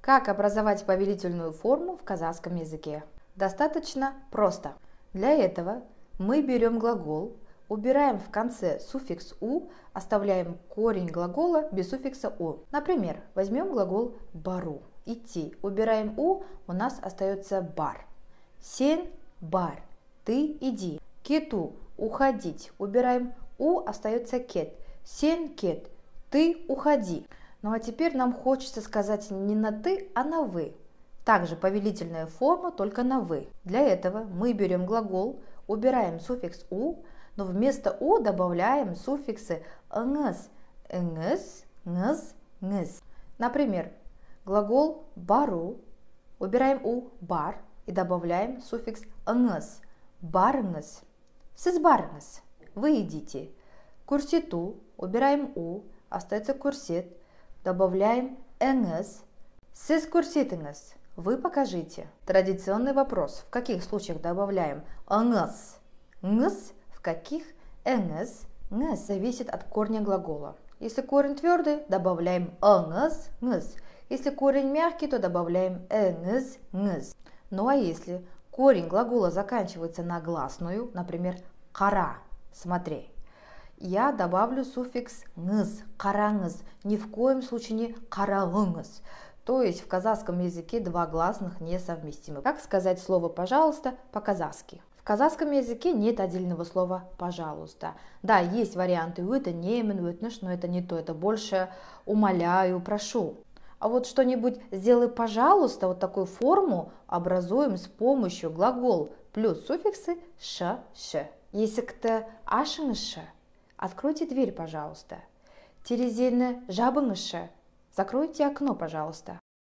Как образовать повелительную форму в казахском языке? Достаточно просто. Для этого мы берем глагол, убираем в конце суффикс «у», оставляем корень глагола без суффикса «у». Например, возьмем глагол «бару» – «идти». Убираем «у», у нас остается «бар». Сен – «бар», «ты» – «иди». Кету – «уходить». Убираем «у», остается «кет». Сен – «кет», «ты» – «уходи». Ну а теперь нам хочется сказать не на «ты», а на «вы». Также повелительная форма, только на «вы». Для этого мы берем глагол, убираем суффикс «у», но вместо «у» добавляем суффиксы «ңыз», «ңыз», «ңыз», «ңыз». Например, глагол «бару», убираем «у», «бар» и добавляем суффикс «ңыз», «барыңыз». Сіз барыңыз, вы идите. Курсету, убираем «у», остается курсет, добавляем «ңыз», сіз көрсетіңіз, вы покажите. Традиционный вопрос. В каких случаях добавляем «ңыз», «ңыз», в каких «ңыз», «ңыз» зависит от корня глагола. Если корень твердый, добавляем «ңыз», «ңыз». Если корень мягкий, то добавляем «ңыз», «ңыз». Ну а если корень глагола заканчивается на гласную, например, «қара», смотри, я добавлю суффикс «ңыз», «қараңыз», ни в коем случае не «қарағыңыз». То есть в казахском языке два гласных несовместимы. Как сказать слово «пожалуйста» по-казахски? В казахском языке нет отдельного слова «пожалуйста». Да, есть варианты «өтінемін», «өтініш», но это не то, это больше «умоляю», «прошу». А вот что-нибудь «сделай, пожалуйста», вот такую форму образуем с помощью глагол плюс суффиксы «ш», «ш». Есікті ашыңызшы, откройте дверь, пожалуйста. Терезені жабыңызшы, закройте окно, пожалуйста.